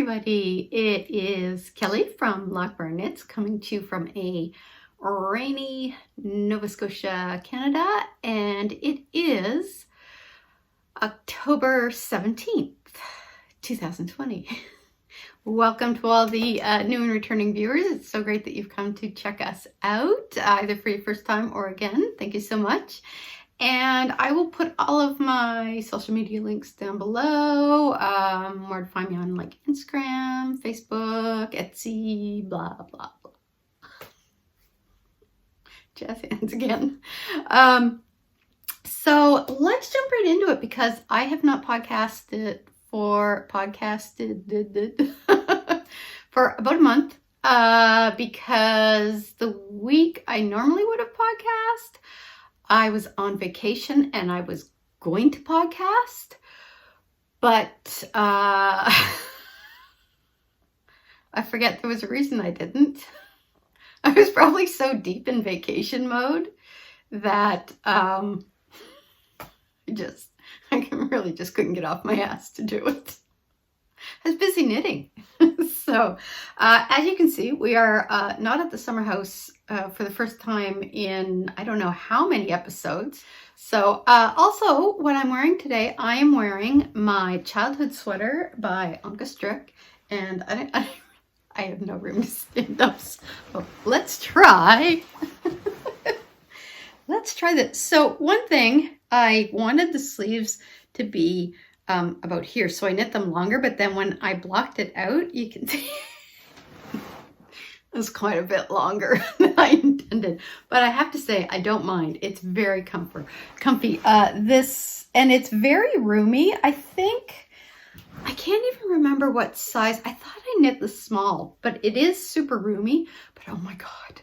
everybody, it is Kelly from LOCH BRIAR KNITS coming to you from a rainy Nova Scotia, Canada, and it is October 17th, 2020. Welcome to all the new and returning viewers. It's so great that you've come to check us out, either for your first time or again. Thank you so much. And I will put all of my social media links down below, where to find me on like Instagram, Facebook, Etsy, blah, blah, blah. Jazz hands again. So let's jump right into it because I have not podcasted for about a month, because the week I normally would have podcast, I was on vacation and I was going to podcast, but I forget there was a reason I didn't. I was probably so deep in vacation mode that I really just couldn't get off my ass to do it. I was busy knitting. So as you can see, we are not at the summer house for the first time in I don't know how many episodes. So also what I'm wearing today, I am wearing my childhood sweater by AnkeStrick, and I have no room to stand up. So let's try. Let's try this. So one thing, I wanted the sleeves to be about here, so I knit them longer, but then when I blocked it out, you can see it was quite a bit longer than I intended. But I have to say, I don't mind. It's very comfy. And it's very roomy. I think, I can't even remember what size. I thought I knit the small, but it is super roomy. But oh my God,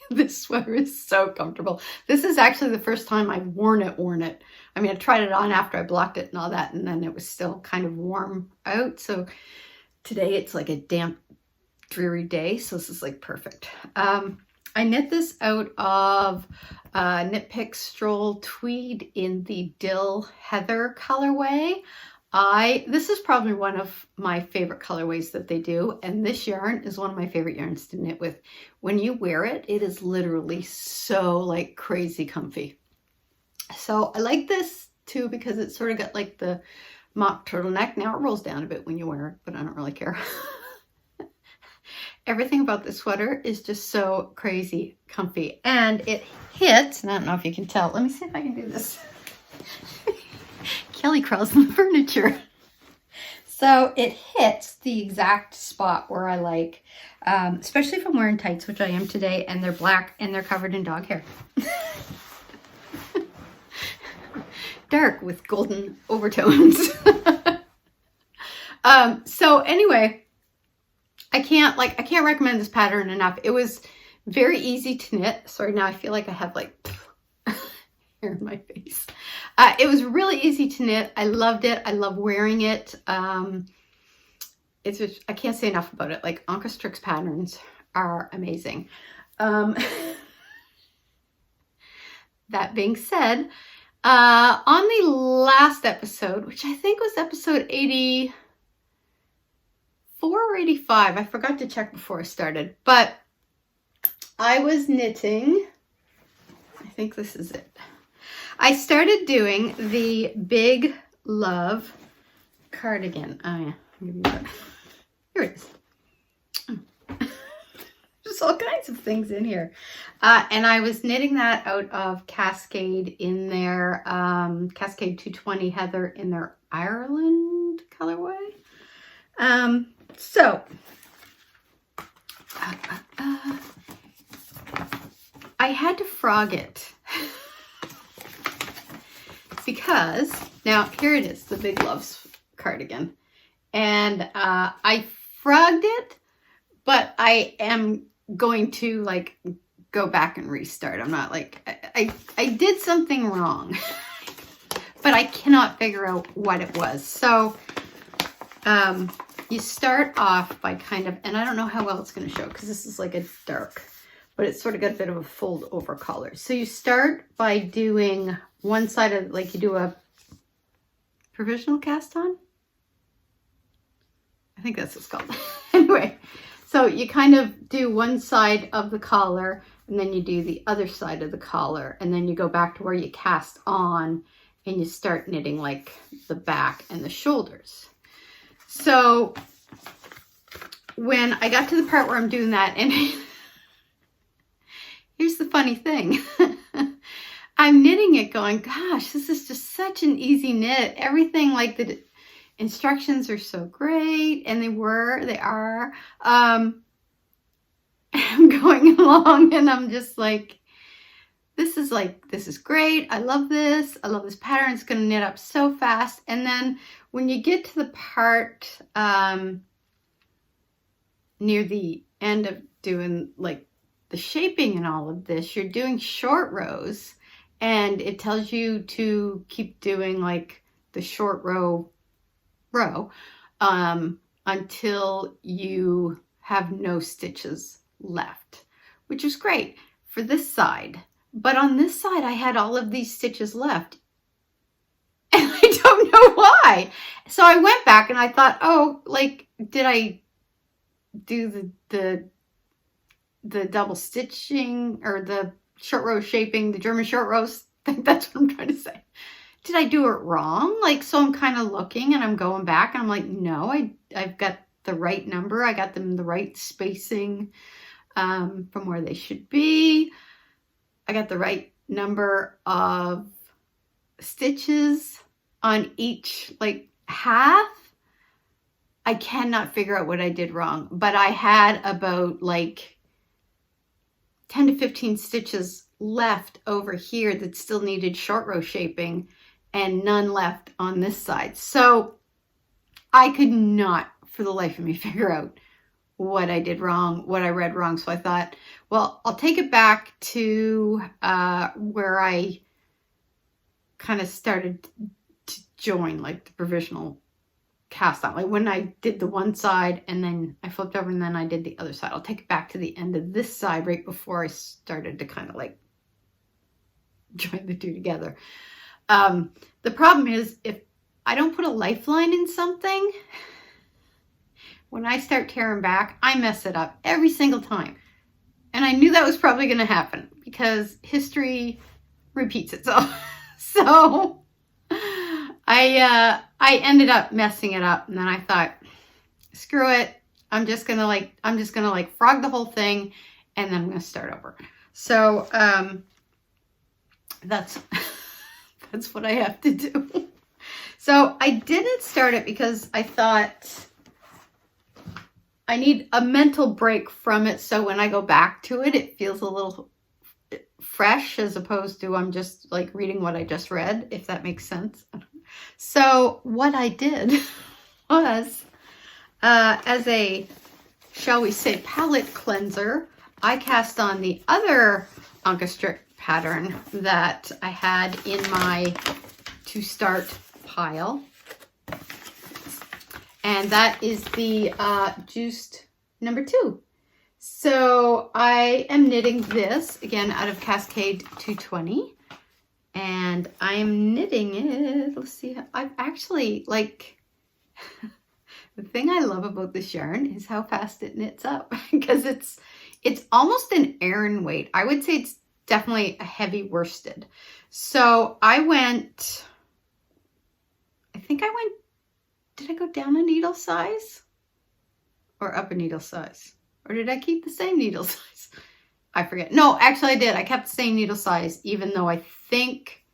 this sweater is so comfortable. This is actually the first time I've worn it. I mean, I tried it on after I blocked it and all that, and then it was still kind of warm out. So today it's like a damp, dreary day. So this is like perfect. I knit this out of Knit Pick Stroll Tweed in the Dill Heather colorway. This is probably one of my favorite colorways that they do, and this yarn is one of my favorite yarns to knit with. When you wear it, it is literally so like crazy comfy. So I like this too because it's sort of got like the mock turtleneck. Now it rolls down a bit when you wear it, but I don't really care. Everything about this sweater is just so crazy comfy, and it hits, and I don't know if you can tell. Let me see if I can do this. Kelly crawls in the furniture. So it hits the exact spot where I like, especially if I'm wearing tights, which I am today, and they're black and they're covered in dog hair. Dark with golden overtones. So anyway, I can't recommend this pattern enough. It was very easy to knit. Sorry, now I feel like I have like hair in my face. It was really easy to knit. I loved it. I love wearing it. It's just, I can't say enough about it. Like AnkeStrick's patterns are amazing. That being said, on the last episode, which I think was episode 84 or 85, I forgot to check before I started, but I was knitting, I think this is it. I started doing the Big Love Cardigan. Oh yeah, I'll give you that. Here it is. There's all kinds of things in here. And I was knitting that out of Cascade in their Cascade 220 Heather in their Ireland colorway. So I had to frog it because now here it is, the Big Love's cardigan, and I frogged it, but I am going to like go back and restart. I'm not like, I did something wrong, but I cannot figure out what it was. So you start off by kind of, and I don't know how well it's going to show because this is like a dark, but it's sort of got a bit of a fold over collar. So you start by doing one side of, like you do a provisional cast on. I think that's what it's called. Anyway, so you kind of do one side of the collar and then you do the other side of the collar and then you go back to where you cast on and you start knitting like the back and the shoulders. So when I got to the part where I'm doing that, and here's the funny thing. I'm knitting it going, gosh, this is just such an easy knit. Everything, like the instructions are so great, and they are. I'm going along and I'm just like, this is great. I love this. I love this pattern. It's going to knit up so fast. And then when you get to the part near the end of doing like the shaping and all of this, you're doing short rows, and it tells you to keep doing like the short row until you have no stitches left, which is great for this side. But on this side, I had all of these stitches left, and I don't know why. So I went back and I thought, oh, like, did I do the double stitching or the short row shaping, the German short rows? I think that's what I'm trying to say. Did I do it wrong? Like, so I'm kind of looking and I'm going back and I'm like, no, I've got the right number. I got them the right spacing from where they should be. I got the right number of stitches on each like half. I cannot figure out what I did wrong, but I had about like 10 to 15 stitches left over here that still needed short row shaping and none left on this side. So I could not for the life of me figure out what I did wrong, what I read wrong. So I thought, well, I'll take it back to where I kind of started to join like the provisional cast on, like when I did the one side and then I flipped over and then I did the other side. I'll take it back to the end of this side right before I started to kind of like join the two together. The problem is if I don't put a lifeline in something, when I start tearing back, I mess it up every single time. And I knew that was probably going to happen because history repeats itself. So I ended up messing it up, and then I thought, screw it. I'm just gonna frog the whole thing, and then I'm gonna start over. So that's what I have to do. So I didn't start it because I thought I need a mental break from it, so when I go back to it, it feels a little fresh as opposed to I'm just like reading what I just read, if that makes sense. So what I did was, as a, shall we say, palette cleanser, I cast on the other AnkeStrick pattern that I had in my to start pile. And that is the Juist number 2. So I am knitting this again out of Cascade 220. And I'm knitting it. Let's see. I've actually, like, the thing I love about this yarn is how fast it knits up, because it's almost an Aran weight. I would say it's definitely a heavy worsted. So I did I go down a needle size or up a needle size? Or did I keep the same needle size? I forget. No, actually I did. I kept the same needle size, even though I think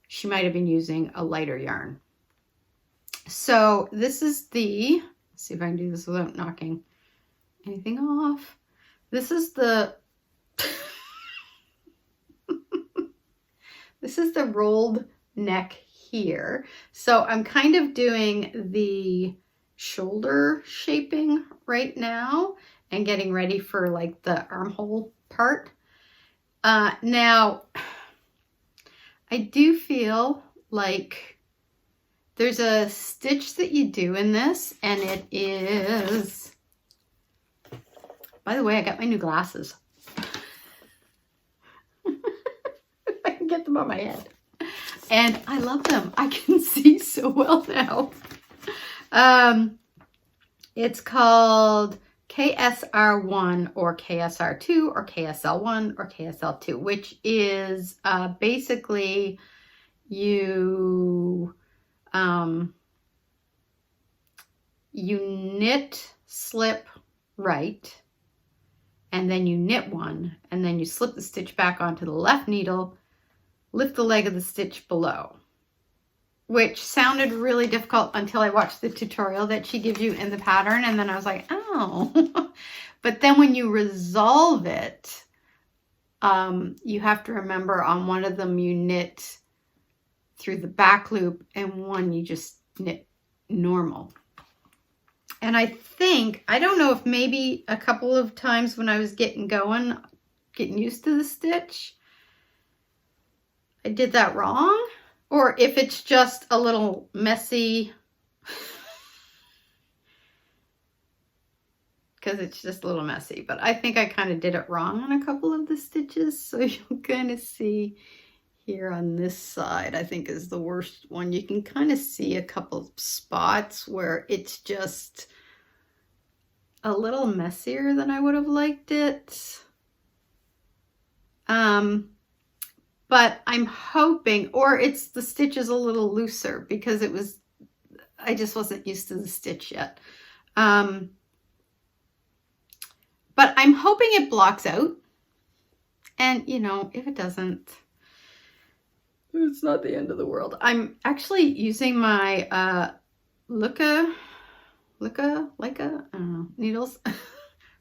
she might have been using a lighter yarn. So this is let's see if I can do this without knocking anything off. This is the, this is the rolled neck here. So I'm kind of doing the shoulder shaping right now and getting ready for like the armhole part. Now, I do feel like there's a stitch that you do in this, and it is, by the way, I got my new glasses. If I can get them on my head. And I love them. I can see so well now. It's called KSR1 or KSR2 or KSL1 or KSL2, which is basically you knit, slip right, and then you knit one, and then you slip the stitch back onto the left needle, lift the leg of the stitch below, which sounded really difficult until I watched the tutorial that she gives you in the pattern, and then I was like, oh. But then when you resolve it, you have to remember on one of them you knit through the back loop, and one you just knit normal. And I don't know if maybe a couple of times when I was getting used to the stitch, I did that wrong, or if it's just a little messy, because it's just a little messy, but I think I kind of did it wrong on a couple of the stitches. So you'll kind of see here on this side, I think is the worst one. You can kind of see a couple spots where it's just a little messier than I would have liked it. But I'm hoping, or it's the stitch is a little looser because I just wasn't used to the stitch yet. But I'm hoping it blocks out. And, you know, if it doesn't, it's not the end of the world. I'm actually using my Leica, I don't know, needles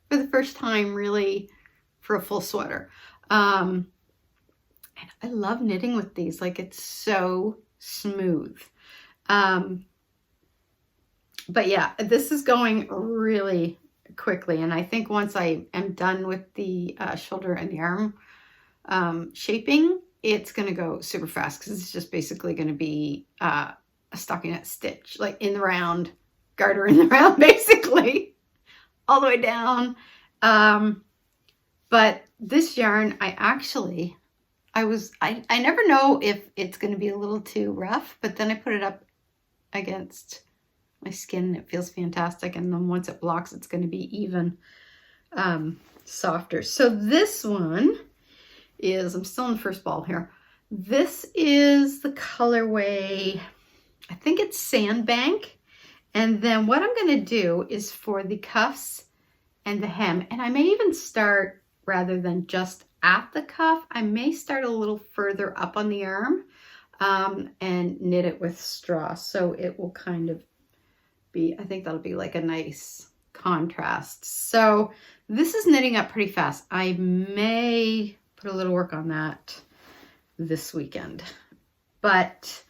for the first time really for a full sweater. And I love knitting with these, like it's so smooth. But yeah, this is going really quickly. And I think once I am done with the shoulder and the arm shaping, it's going to go super fast because it's just basically going to be a stockinette stitch, like in the round, garter in the round, basically, all the way down. But this yarn, I never know if it's going to be a little too rough, but then I put it up against my skin and it feels fantastic. And then once it blocks, it's going to be even softer. So this one is, I'm still in the first ball here. This is the colorway, I think it's Sandbank. And then what I'm going to do is for the cuffs and the hem, and I may even start rather than just at the cuff, I may start a little further up on the arm and knit it with straw. So it will kind of be, I think that'll be like a nice contrast. So this is knitting up pretty fast. I may put a little work on that this weekend. But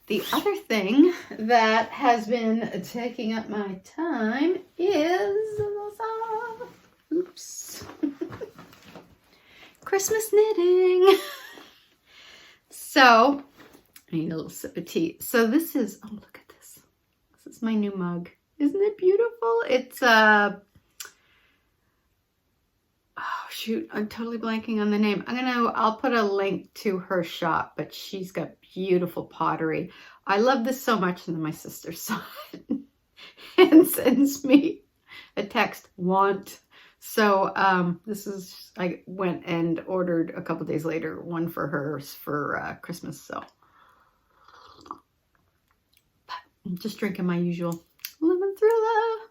the other thing that has been taking up my time is, oops, Christmas knitting. So I need a little sip of tea. So this is, oh, look at this. This is my new mug. Isn't it beautiful? It's oh shoot, I'm totally blanking on the name. I'll put a link to her shop, but she's got beautiful pottery. I love this so much, and then my sister saw it and sends me a text, want. So this is, I went and ordered a couple days later one for hers for Christmas. So but I'm just drinking my usual lemon thriller.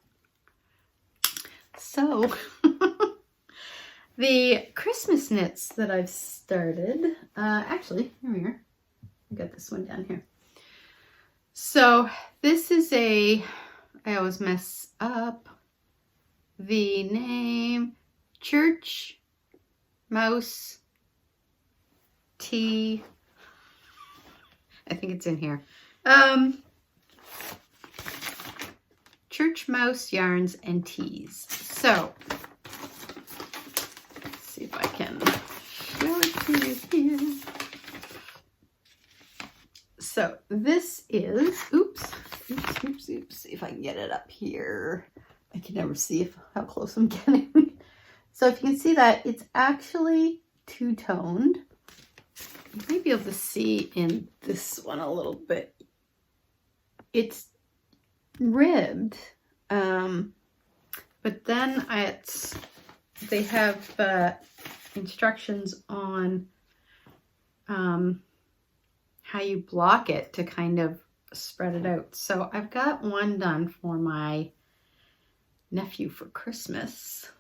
So the Christmas knits that I've started, actually, here we are. I got this one down here. So this is I always mess up the name, Churchmouse tea. I think it's in here. Churchmouse yarns and teas. So let's see if I can show it to you here. So this is, oops, see if I can get it up here. I can never see how close I'm getting. So if you can see that, it's actually two-toned. You might be able to see in this one a little bit. It's ribbed But then they have instructions on how you block it to kind of spread it out. So I've got one done for my nephew for Christmas.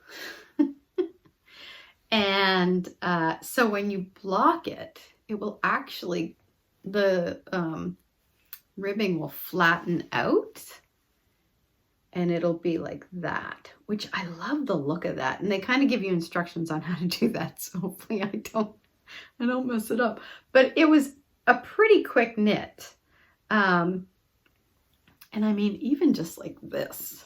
And so when you block it, it will actually, the ribbing will flatten out and it'll be like that, which I love the look of that. And they kind of give you instructions on how to do that. So hopefully I don't mess it up. But it was a pretty quick knit. And I mean, even just like this.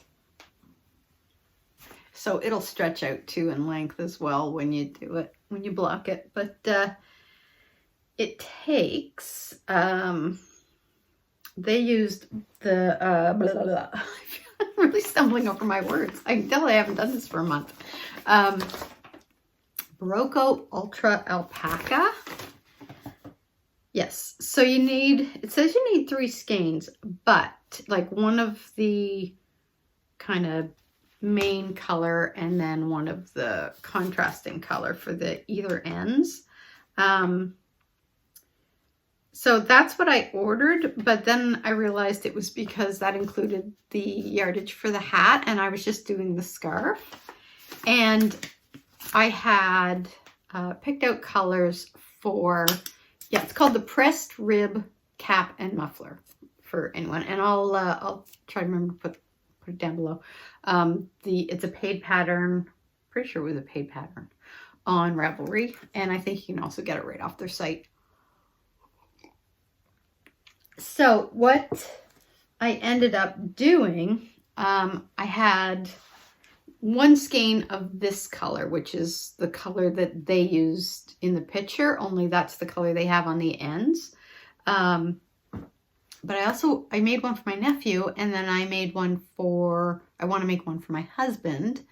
So it'll stretch out too in length as well when you do it, when you block it. But it takes, they used the, blah, blah, blah. I'm really stumbling over my words. I can tell I haven't done this for a month. Barocco Ultra Alpaca. Yes, so you need, it says you need 3 skeins, but like one of the kind of main color and then one of the contrasting color for the either ends. So that's what I ordered, but then I realized it was because that included the yardage for the hat and I was just doing the scarf. And I had picked out colors for, yeah, it's called the Pressed Rib Cap and Muffler for anyone. And I'll try to remember to put it down below. It's a paid pattern, pretty sure it was a paid pattern on Ravelry. And I think you can also get it right off their site. So what I ended up doing, I had 1 skein of this color, which is the color that they used in the picture, only that's the color they have on the ends. But I made one for my nephew, and then I made one I want to make one for my husband.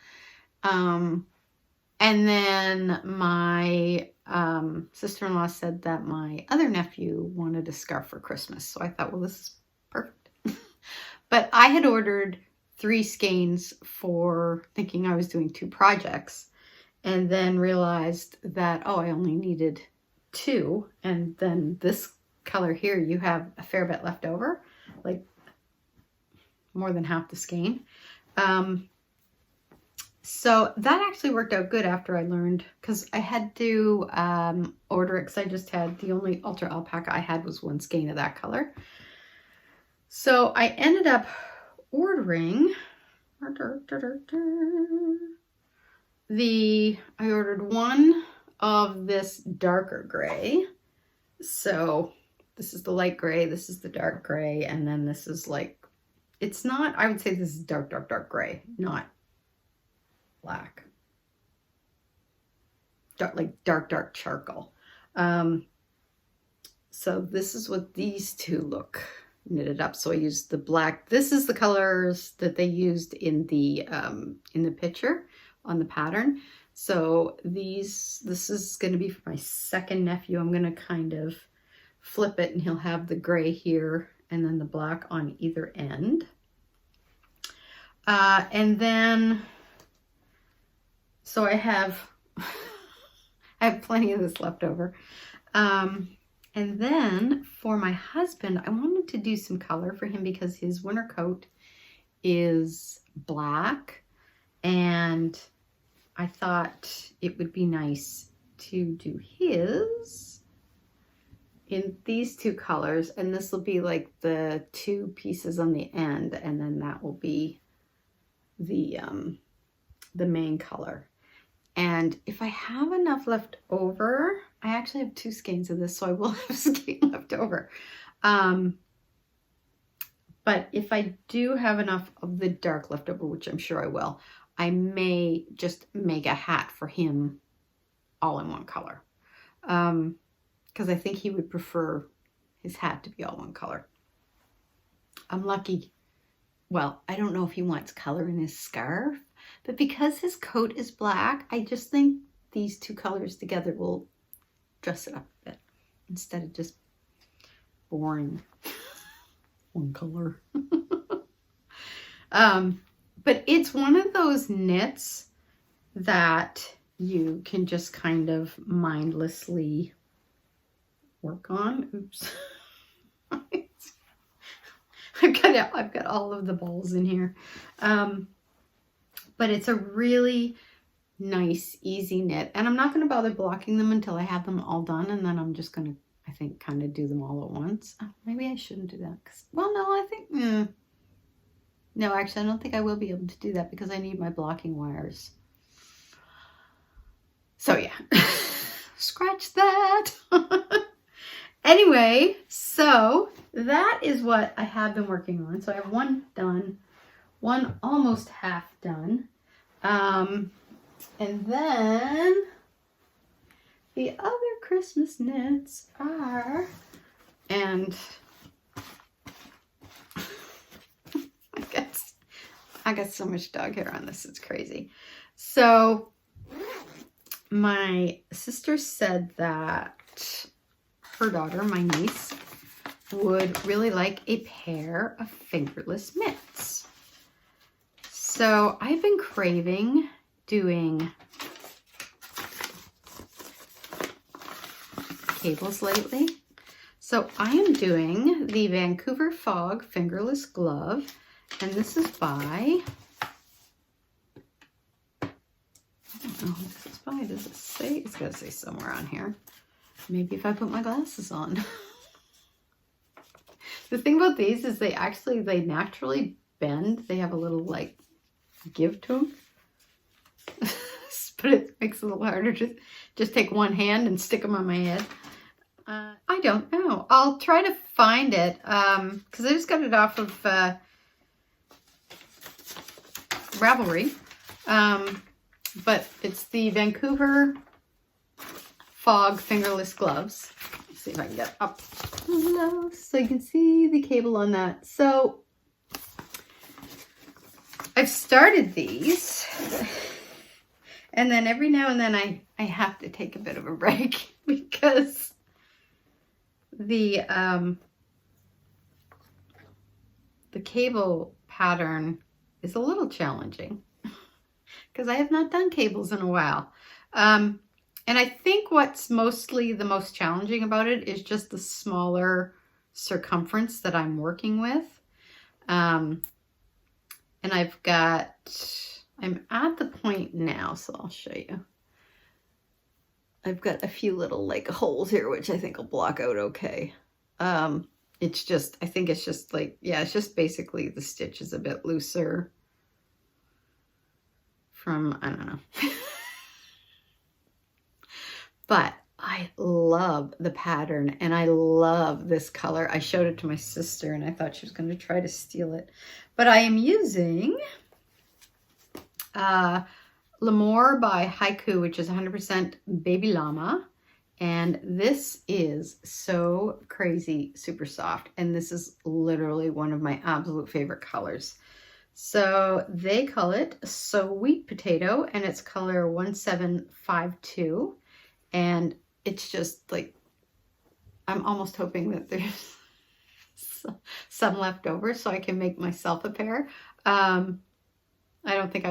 And then my sister-in-law said that my other nephew wanted a scarf for Christmas. So I thought, well, this is perfect. But I had ordered 3 skeins for thinking I was doing 2 projects, and then realized that, oh, I only needed 2. And then this color here, you have a fair bit left over, like more than half the skein. So that actually worked out good after I learned, because I had to order it because I just had, the only Ultra Alpaca I had was 1 skein of that color. So I ended up ordering I ordered 1 of this darker gray. So this is the light gray, this is the dark gray, and then this is like, it's not, I would say this is dark, dark, dark gray, not black. Like dark, dark charcoal. So this is what these 2 look knitted up. So I used the black. This is the colors that they used in the picture on the pattern. So this is going to be for my second nephew. I'm going to kind of flip it, and he'll have the gray here and then the black on either end. And then, so I have plenty of this left over. And then for my husband, I wanted to do some color for him because his winter coat is black, and I thought it would be nice to do his in these 2 colors, and this will be like the 2 pieces on the end, and then that will be the main color. And if I have enough left over, I actually have 2 skeins of this, so I will have a skein left over. But if I do have enough of the dark left over, which I'm sure I will, I may just make a hat for him all in 1 color. Because I think he would prefer his hat to be all 1 color. I'm lucky. Well, I don't know if he wants color in his scarf, but because his coat is black, I just think these 2 colors together will dress it up a bit instead of just boring 1 color. but it's one of those knits that you can just kind of mindlessly work on. Oops. I've got all of the balls in here. But it's a really nice, easy knit. And I'm not going to bother blocking them until I have them all done. And then I'm just going to, I think, kind of do them all at once. Oh, maybe I shouldn't do that. Well, no, I think, no, actually, I don't think I will be able to do that because I need my blocking wires. So yeah, scratch that. Anyway, so that is what I have been working on. So I have one done, one almost half done. And then the other Christmas knits are, and I got so much dog hair on this, it's crazy. So my sister said that her daughter, my niece, would really like a pair of fingerless mitts. So I've been craving doing cables lately. So I am doing the Vancouver Fog fingerless glove, and this is by, I don't know who this is by. Does it say? It's got to say somewhere on here. Maybe if I put my glasses on. The thing about these is they naturally bend. They have a little like give to them. But it makes it a little harder to just take one hand and stick them on my head. I don't know. I'll try to find it because I just got it off of Ravelry. But it's the Vancouver Fog fingerless gloves. Let's see if I can get up close so you can see the cable on that. So I've started these, and then every now and then I have to take a bit of a break because the cable pattern is a little challenging because I have not done cables in a while. And I think what's mostly the most challenging about it is just the smaller circumference that I'm working with. And I'm at the point now, so I'll show you. I've got a few little like holes here, which I think will block out okay. It's just, I think it's just like, yeah, it's just basically the stitch is a bit looser from, I don't know. But I love the pattern and I love this color. I showed it to my sister and I thought she was going to try to steal it. But I am using L'Amour by Haiku, which is 100% baby llama. And this is so crazy, super soft. And this is literally one of my absolute favorite colors. So they call it Sweet Potato and it's color 1752. And it's just like, I'm almost hoping that there's some left over so I can make myself a pair. I don't think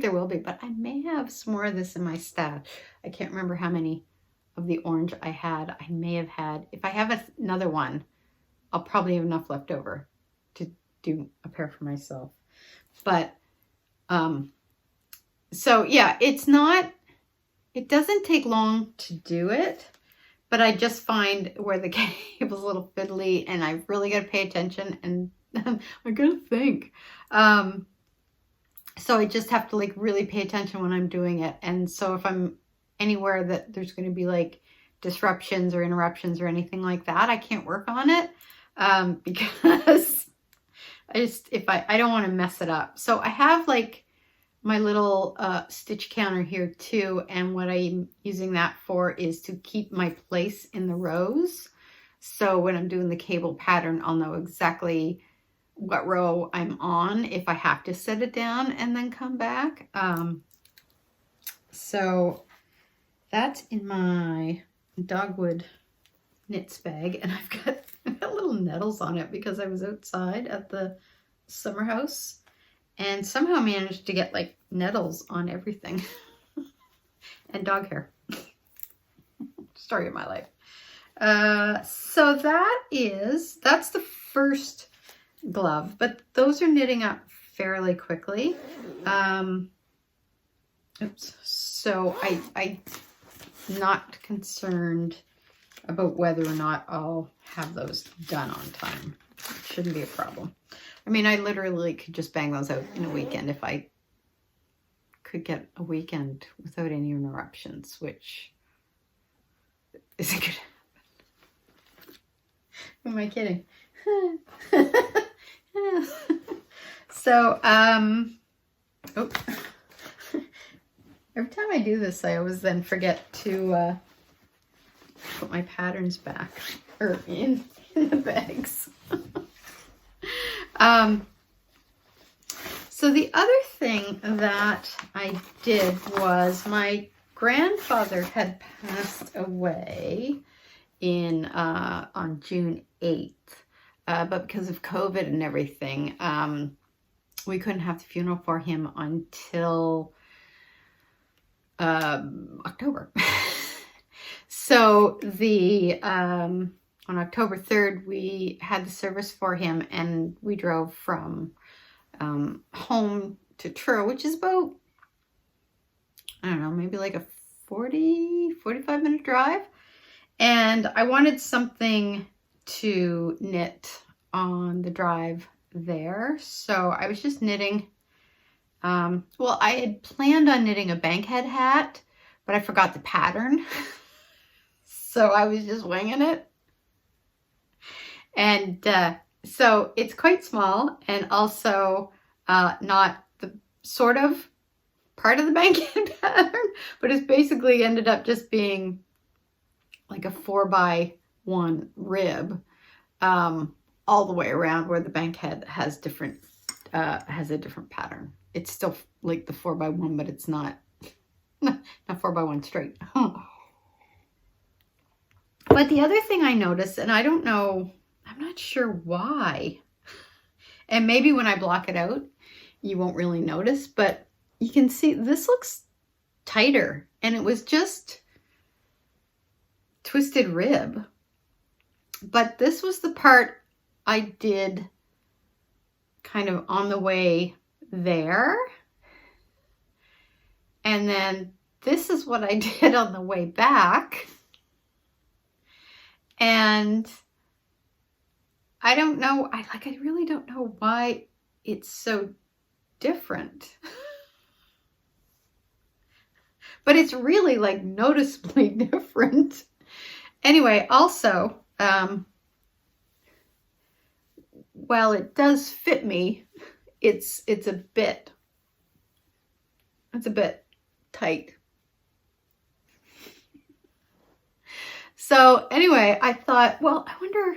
there will be, but I may have some more of this in my stash. I can't remember how many of the orange I had. I may have had, if I have another one, I'll probably have enough left over to do a pair for myself. But, so yeah, it doesn't take long to do it, but I just find where the cable's a little fiddly and I really got to pay attention and I got to think. So I just have to like really pay attention when I'm doing it. And so if I'm anywhere that there's going to be like disruptions or interruptions or anything like that, I can't work on it because I don't want to mess it up. So I have like my little stitch counter here too, and what I'm using that for is to keep my place in the rows. So when I'm doing the cable pattern, I'll know exactly what row I'm on if I have to set it down and then come back. So that's in my dogwood knits bag, and I've got little nettles on it because I was outside at the summer house and somehow managed to get like nettles on everything and dog hair. Story of my life. So that's the first glove, but those are knitting up fairly quickly. Oops. So I'm not concerned about whether or not I'll have those done on time. It shouldn't be a problem. I mean, I literally could just bang those out in a weekend if I could get a weekend without any interruptions, which isn't good. Who am I kidding? So, oh. Every time I do this, I always then forget to put my patterns back, or in the bags. So the other thing that I did was my grandfather had passed away on June 8th, but because of COVID and everything, we couldn't have the funeral for him until October. So on October 3rd, we had the service for him, and we drove from home to Truro, which is about, I don't know, maybe like a 45 minute drive. And I wanted something to knit on the drive there. So I was just knitting. Well, I had planned on knitting a bankhead hat, but I forgot the pattern. So I was just winging it. And so it's quite small, and also not the sort of part of the bankhead pattern, but it's basically ended up just being like a 4x1 rib all the way around, where the bankhead has a different pattern. It's still like the 4x1, but it's not 4x1 straight. But the other thing I noticed, and I don't know, I'm not sure why, and maybe when I block it out, you won't really notice, but you can see this looks tighter, and it was just twisted rib. But this was the part I did kind of on the way there. And then this is what I did on the way back. And I don't know, I really don't know why it's so different. But it's really like noticeably different. Anyway, also, while it does fit me, it's a bit tight. So anyway, I thought, well, I wonder,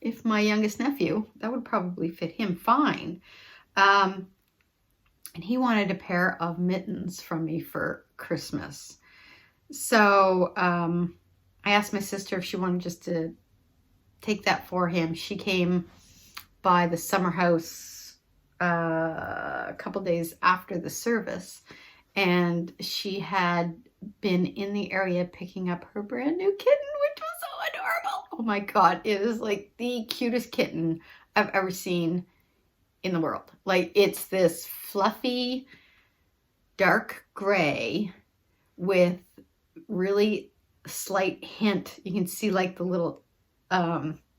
if my youngest nephew, that would probably fit him fine. And he wanted a pair of mittens from me for Christmas. So I asked my sister if she wanted just to take that for him. She came by the summer house a couple days after the service, and she had been in the area picking up her brand new kitten, which was so adorable. Oh my God, it is like the cutest kitten I've ever seen in the world. Like, it's this fluffy dark gray with really slight hint. You can see like the little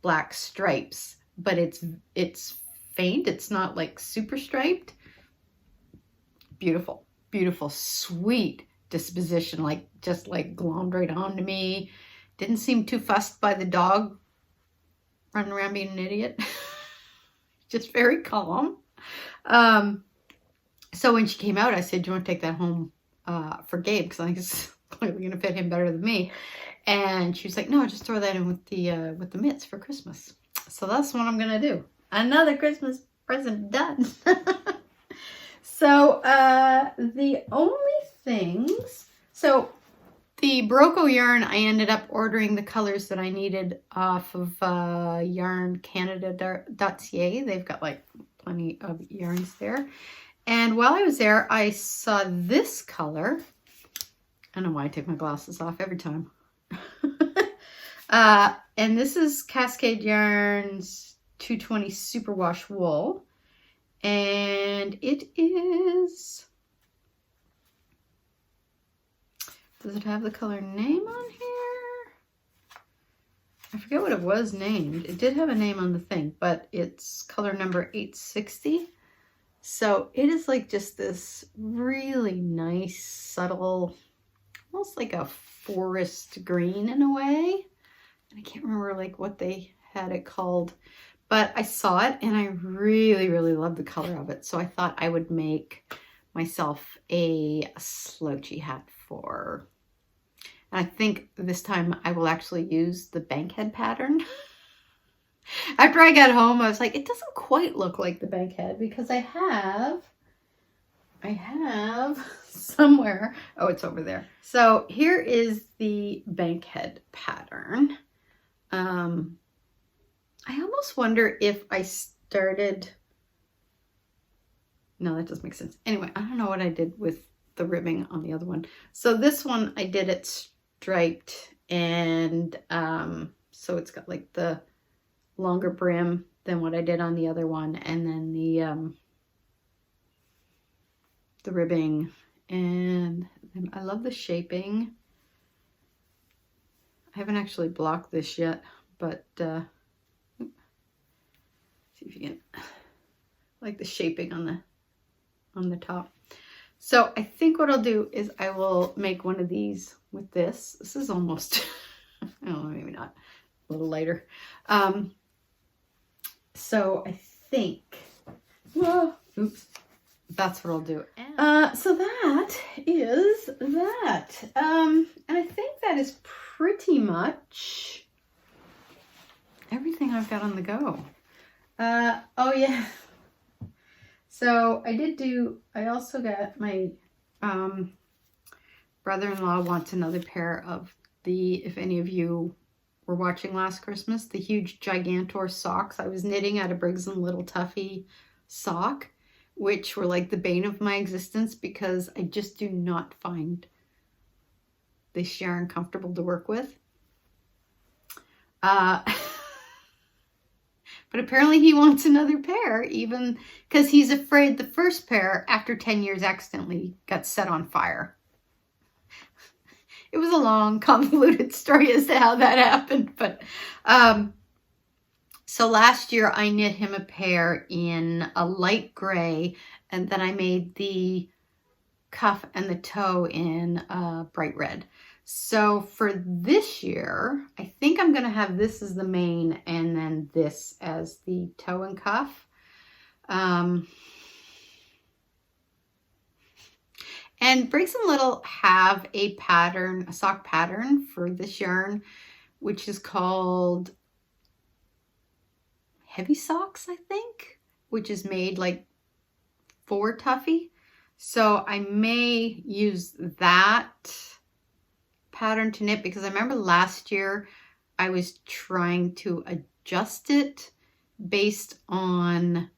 black stripes, but it's faint. It's not like super striped. Beautiful, beautiful, sweet disposition, like just like glommed right onto me. Didn't seem too fussed by the dog running around being an idiot. Just very calm. So when she came out, I said, do you want to take that home for Gabe? Because I think it's clearly going to fit him better than me. And she was like, no, just throw that in with the mitts for Christmas. So that's what I'm going to do. Another Christmas present done. So the only things, so the Barocco yarn, I ended up ordering the colors that I needed off of yarncanada.ca. They've got like plenty of yarns there. And while I was there, I saw this color. I don't know why I take my glasses off every time. And this is Cascade Yarns 220 Superwash Wool. And it is... Does it have the color name on here? I forget what it was named. It did have a name on the thing, but it's color number 860. So it is like just this really nice, subtle, almost like a forest green in a way. And I can't remember like what they had it called, but I saw it and I really, really love the color of it. So I thought I would make myself a slouchy hat for, and I think this time I will actually use the bankhead pattern. After I got home, I was like, it doesn't quite look like the bankhead because I have somewhere, oh, it's over there. So here is the bankhead pattern. I almost wonder if I started, no, that doesn't make sense. Anyway, I don't know what I did with the ribbing on the other one. So this one, I did it striped, and so it's got like the longer brim than what I did on the other one, and then the ribbing, and I love the shaping. I haven't actually blocked this yet, but see if you can like the shaping on the top. So I think what I'll do is I will make one of these with this. This is almost, I don't know, maybe not, a little lighter. So I think, whoa, oops, that's what I'll do. So that is that. And I think that is pretty much everything I've got on the go. Oh yeah. So I also got my brother-in-law wants another pair of if any of you were watching last Christmas, the huge Gigantor socks. I was knitting out of Briggs & Little Tuffy sock, which were like the bane of my existence because I just do not find this yarn comfortable to work with. But apparently he wants another pair, even because he's afraid the first pair, after 10 years, accidentally got set on fire. It was a long, convoluted story as to how that happened. But so last year I knit him a pair in a light gray, and then I made the cuff and the toe in bright red. So for this year, I think I'm going to have this as the main and then this as the toe and cuff. And Briggs & Little have a pattern, a sock pattern for this yarn, which is called Heavy Socks, I think, which is made like for Tuffy. So I may use that pattern to knit because I remember last year I was trying to adjust it based on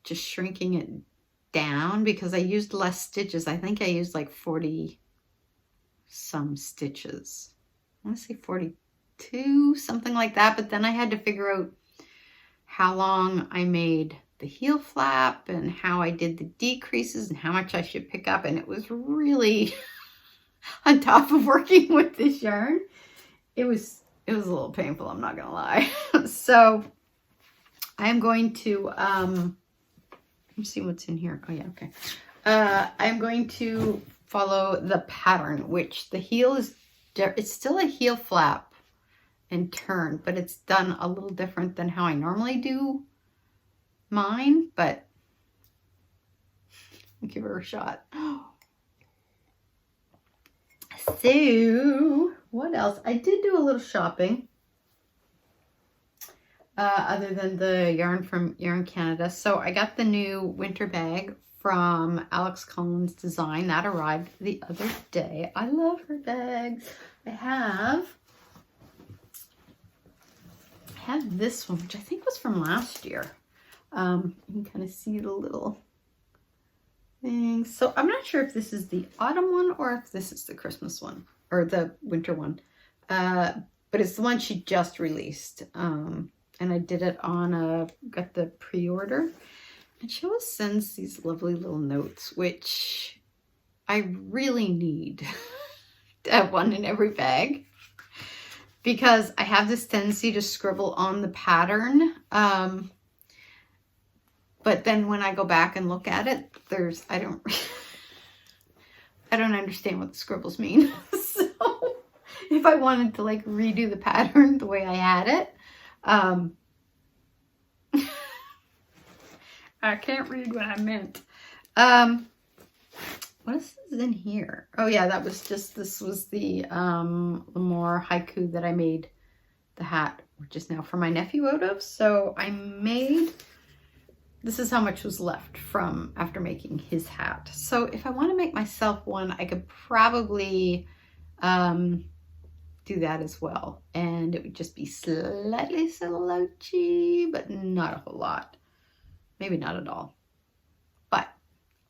just shrinking it down because I used less stitches. I think I used like 40 some stitches. I want to say 42, something like that. But then I had to figure out how long I made the heel flap and how I did the decreases and how much I should pick up. And it was really on top of working with this yarn. It was a little painful, I'm not gonna lie. So I'm going to let's see what's in here. Oh yeah, okay. I'm going to follow the pattern, which the heel is, it's still a heel flap and turn, but it's done a little different than how I normally do mine, but I'll give her a shot. So what else? I did do a little shopping other than the yarn from Yarn Canada. So I got the new winter bag from Alex Collins Design that arrived the other day. I love her bags. I have this one, which I think was from last year. You can kind of see the little things. So I'm not sure if this is the autumn one or if this is the Christmas one or the winter one. But it's the one she just released. And I did it on got the pre-order. And she always sends these lovely little notes, which I really need to have one in every bag. Because I have this tendency to scribble on the pattern. But then when I go back and look at it, I don't understand what the scribbles mean. So if I wanted to like redo the pattern the way I had it, I can't read what I meant. What is this in here? Oh yeah, this was the more haiku that I made the hat, which is now for my nephew out of. So I made, this is how much was left from after making his hat. So if I want to make myself one, I could probably do that as well. And it would just be slightly slouchy, but not a whole lot. Maybe not at all. But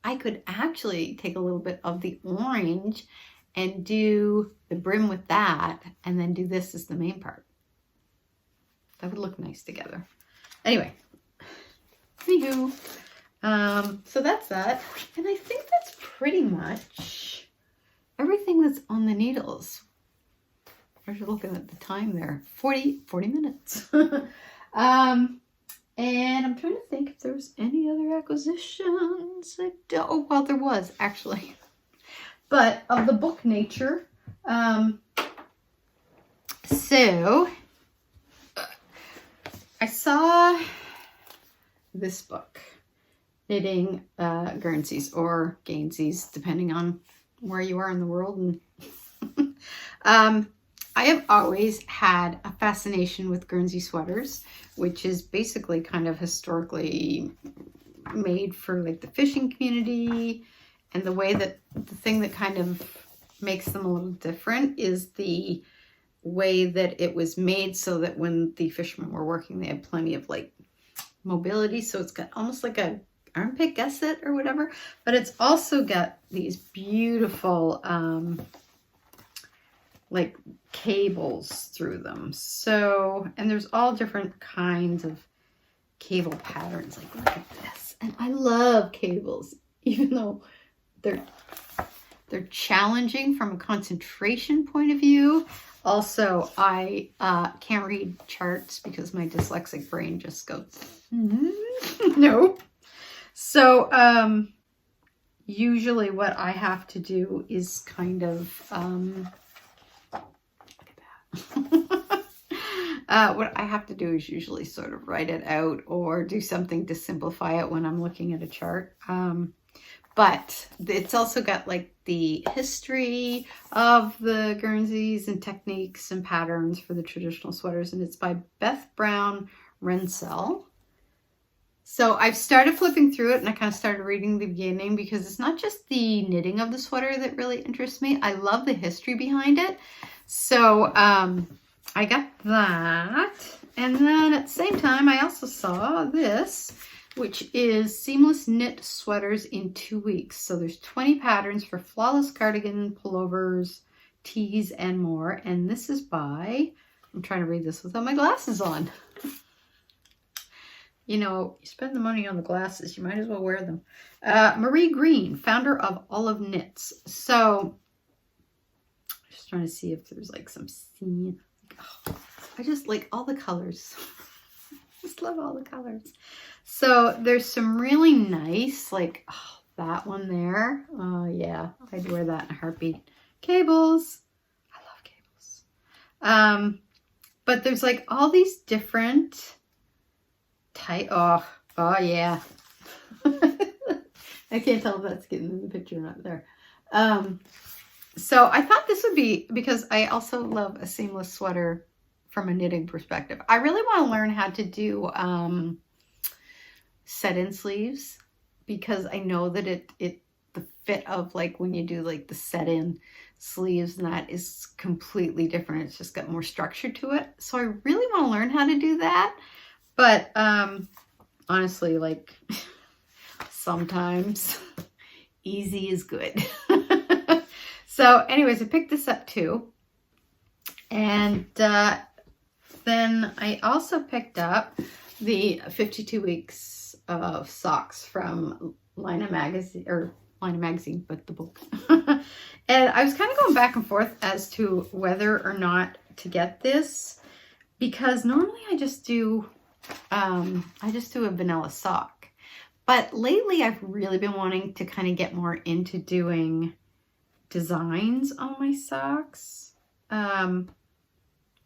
I could actually take a little bit of the orange and do the brim with that, and then do this as the main part. That would look nice together. Anyway, anywho, so that's that. And I think that's pretty much everything that's on the needles. I was looking at the time there, 40 minutes. And I'm trying to think if there was any other acquisitions. I don't, oh, well, there was actually. But of the book nature, so I saw this book, Knitting Guernseys or Gainseys, depending on where you are in the world. And I have always had a fascination with Guernsey sweaters, which is basically kind of historically made for like the fishing community. And the way that the thing that kind of makes them a little different is the way that it was made so that when the fishermen were working, they had plenty of like mobility. So it's got almost like a armpit gusset or whatever, but it's also got these beautiful like cables through them. So, and there's all different kinds of cable patterns. Like, look at this. And I love cables, even though they're challenging from a concentration point of view. Also, I can't read charts because my dyslexic brain just goes, no. So, usually what I have to do is kind of, what I have to do is usually sort of write it out or do something to simplify it when I'm looking at a chart. But it's also got like the history of the Guernseys and techniques and patterns for the traditional sweaters. And it's by Beth Brown Rensell. So I've started flipping through it and I kind of started reading the beginning because it's not just the knitting of the sweater that really interests me. I love the history behind it. So I got that. And then at the same time, I also saw this, which is Seamless Knit Sweaters in 2 weeks. So there's 20 patterns for flawless cardigan, pullovers, tees, and more. And this is by, I'm trying to read this without my glasses on. You know, you spend the money on the glasses, you might as well wear them. Marie Green, founder of Olive Knits. So, just trying to see if there's like some scene. Oh, I just like all the colors. Just love all the colors. So, there's some really nice, like, oh, that one there. Oh, yeah, I'd wear that in a heartbeat. Cables. I love cables. But there's like all these different tight, oh yeah. I can't tell if that's getting in the picture or not there. So I thought this would be, because I also love a seamless sweater from a knitting perspective. I really want to learn how to do set-in sleeves, because I know that the fit of like when you do like the set-in sleeves and that is completely different. It's just got more structure to it. So I really want to learn how to do that. But honestly, like, sometimes easy is good. So anyways, I picked this up too. And then I also picked up the 52 weeks of socks from Lina Magazine, but the book. And I was kind of going back and forth as to whether or not to get this, because normally I just do a vanilla sock. But lately I've really been wanting to kind of get more into doing designs on my socks.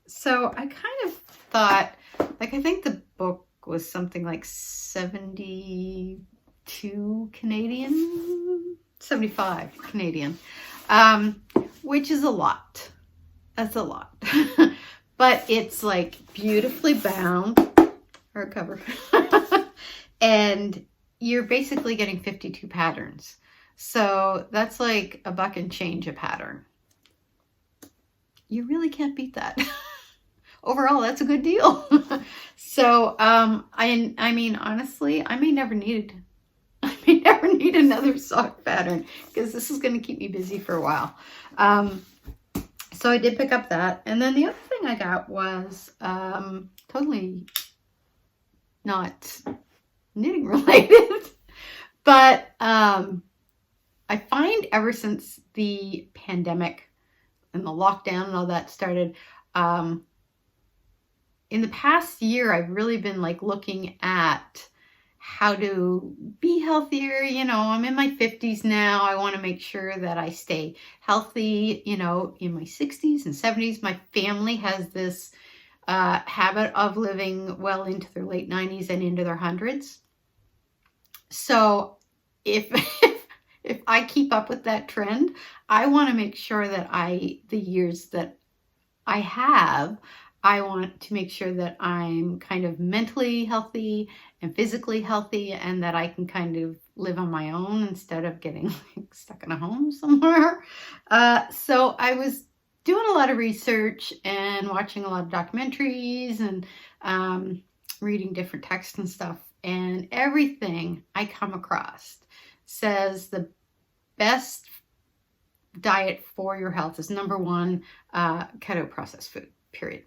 So I kind of thought, like, I think the book was something like 72 Canadian, 75 Canadian, which is a lot. That's a lot. But it's like beautifully bound, hardcover. And you're basically getting 52 patterns. So that's like $1 and change a pattern. You really can't beat that. Overall, that's a good deal. So, I mean, honestly, I may never need another sock pattern, because this is going to keep me busy for a while. So I did pick up that. And then the other thing I got was totally not knitting related, but I find ever since the pandemic and the lockdown and all that started, in the past year, I've really been like looking at how to be healthier. You know, I'm in my 50s now. I want to make sure that I stay healthy, you know, in my 60s and 70s. My family has this habit of living well into their late 90s and into their hundreds. So if I keep up with that trend, I want to make sure that the years that I have, I want to make sure that I'm kind of mentally healthy and physically healthy, and that I can kind of live on my own instead of getting like stuck in a home somewhere. So I was doing a lot of research and watching a lot of documentaries and reading different texts and stuff. And everything I come across says the best diet for your health is number one, keto processed food, period.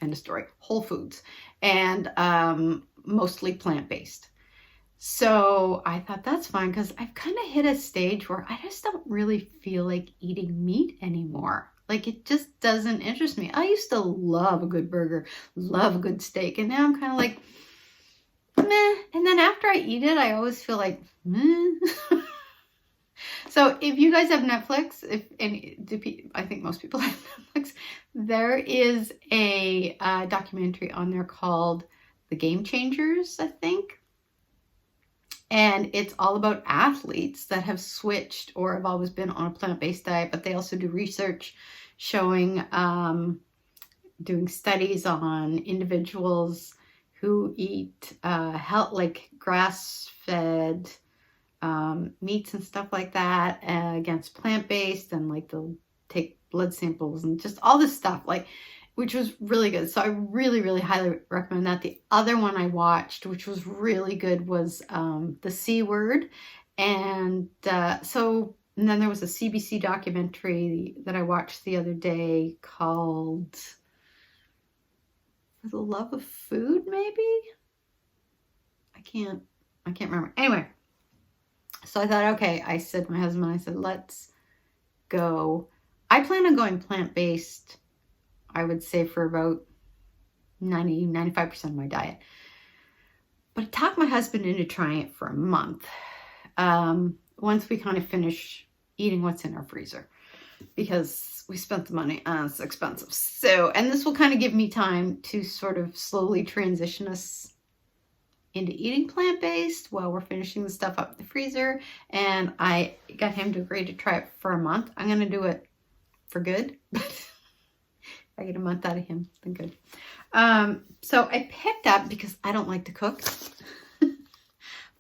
End of story. Whole foods, and mostly plant-based. So I thought that's fine, because I've kind of hit a stage where I just don't really feel like eating meat anymore. Like, it just doesn't interest me. I used to love a good burger, love a good steak, and now I'm kind of like, meh. And then after I eat it, I always feel like, meh. So if you guys have Netflix, I think most people have Netflix, there is a documentary on there called The Gamechangers, I think. And it's all about athletes that have switched or have always been on a plant-based diet, but they also do research showing, doing studies on individuals who eat like grass-fed meats and stuff like that against plant-based, and like they'll take blood samples and just all this stuff, like, which was really good. So I really, really highly recommend that. The other one I watched, which was really good, was The C Word. And and then there was a CBC documentary that I watched the other day called For the Love of Food, maybe? I can't remember. Anyway, so I thought, okay, I said to my husband, I said, let's go. I plan on going plant-based, I would say, for about 95% of my diet. But I talked my husband into trying it for a month. Once we kind of finish eating what's in our freezer, because we spent the money and it's expensive. So, and this will kind of give me time to sort of slowly transition us into eating plant-based while we're finishing the stuff up in the freezer. And I got him to agree to try it for a month. I'm going to do it for good. If I get a month out of him, then good. So I picked up, because I don't like to cook,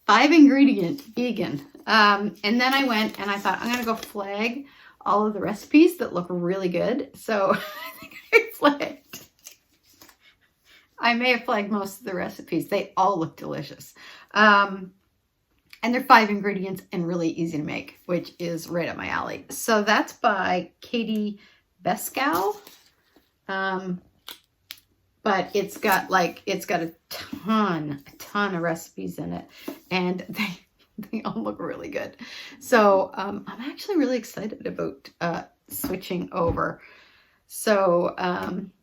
5-ingredient vegan. And then I went and I thought, I'm going to go flag all of the recipes that look really good. So I think I flagged I may have flagged most of the recipes. They all look delicious. And they're 5 ingredients and really easy to make, which is right up my alley. So that's by Katie Beskow. But it's got a ton of recipes in it, and they all look really good. So I'm actually really excited about switching over. So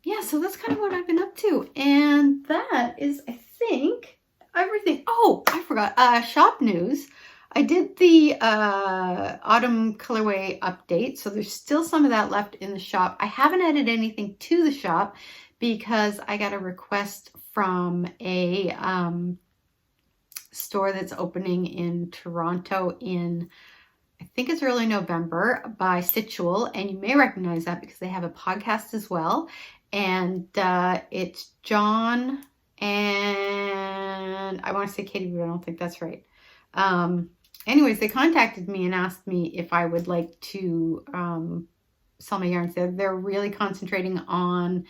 yeah, so that's kind of what I've been up to, and that is, I think, everything. Oh, I forgot shop news. I did the autumn colorway update, so there's still some of that left in the shop. I haven't added anything to the shop because I got a request from a store that's opening in Toronto in, I think it's early November, by Situal, and you may recognize that because they have a podcast as well, and it's John and I want to say Katie, but I don't think that's right. Anyways, they contacted me and asked me if I would like to sell my yarns. They're really concentrating on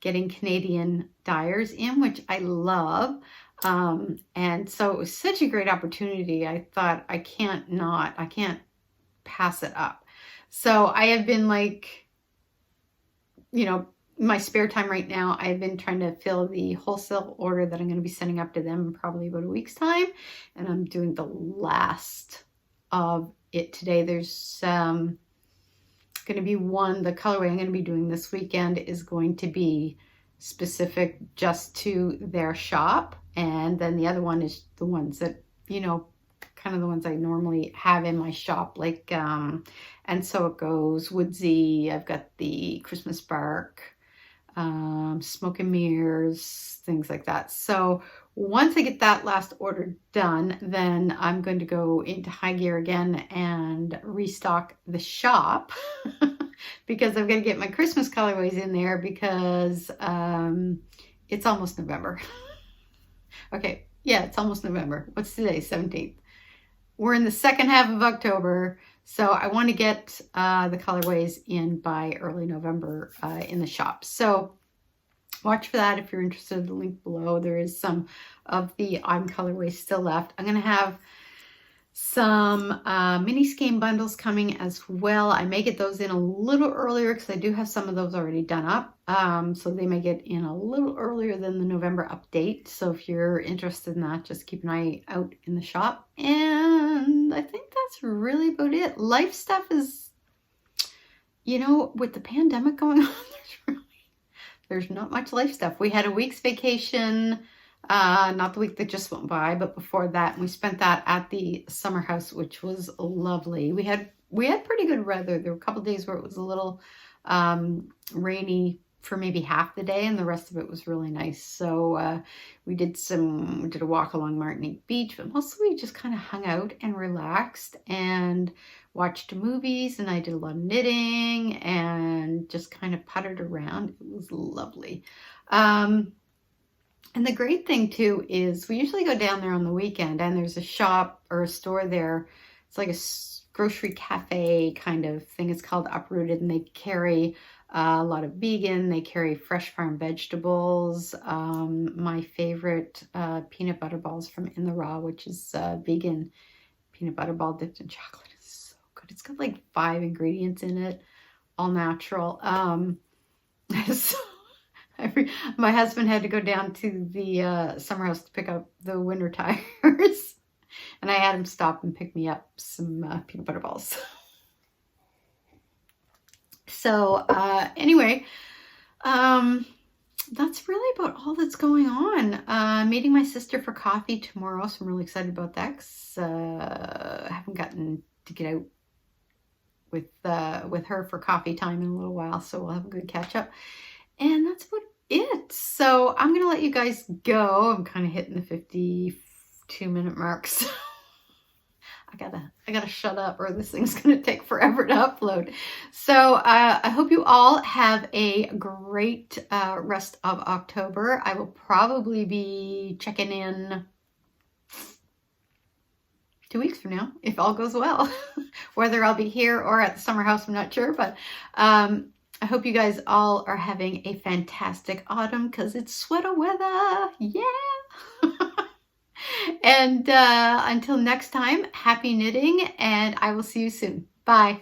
getting Canadian dyers in, which I love. And so it was such a great opportunity. I thought I can't pass it up. So I have been like, you know, my spare time right now, I've been trying to fill the wholesale order that I'm going to be sending up to them in probably about a week's time. And I'm doing the last of it today. There's going to be one, the colorway I'm going to be doing this weekend is going to be specific just to their shop. And then the other one is the ones that, you know, kind of the ones I normally have in my shop, like, and so it goes woodsy. I've got the Christmas bark, smoke and mirrors, things like that. So once I get that last order done, then I'm going to go into high gear again and restock the shop because I'm going to get my Christmas colorways in there because it's almost November. Okay, yeah, it's almost November. What's today? 17th. We're in the second half of October, so I want to get the colorways in by early November in the shop. So watch for that if you're interested. The link below. There is some of the autumn colorways still left. I'm going to have some mini skein bundles coming as well. I may get those in a little earlier because I do have some of those already done up. So they may get in a little earlier than the November update. So if you're interested in that, just keep an eye out in the shop. And I think that's really about it. Life stuff is, you know, with the pandemic going on, there's not much life stuff. We had a week's vacation, not the week that just went by, but before that, we spent that at the summer house, which was lovely. We had pretty good weather. There were a couple of days where it was a little rainy for maybe half the day, and the rest of it was really nice. So we did a walk along Martinique Beach, but mostly we just kind of hung out and relaxed and watched movies, and I did a lot of knitting and just kind of puttered around. It was lovely. And the great thing too is we usually go down there on the weekend, and there's a shop or a store there. It's like a grocery cafe kind of thing. It's called Uprooted, and they carry a lot of vegan. They carry fresh farm vegetables. My favorite peanut butter balls from In the Raw, which is vegan peanut butter ball dipped in chocolate. It's so good. It's got like 5 ingredients in it, all natural. So my husband had to go down to the summer house to pick up the winter tires, and I had him stop and pick me up some peanut butter balls. So anyway, that's really about all that's going on. Meeting my sister for coffee tomorrow, so I'm really excited about that because I haven't gotten to get out with her for coffee time in a little while, so we'll have a good catch up. And that's about it. So I'm going to let you guys go. I'm kind of hitting the 52-minute mark. So I gotta shut up or this thing's going to take forever to upload. So I hope you all have a great rest of October. I will probably be checking in 2 weeks from now, if all goes well. Whether I'll be here or at the summer house, I'm not sure, but I hope you guys all are having a fantastic autumn because it's sweater weather. Yeah. And until next time, happy knitting, and I will see you soon. Bye.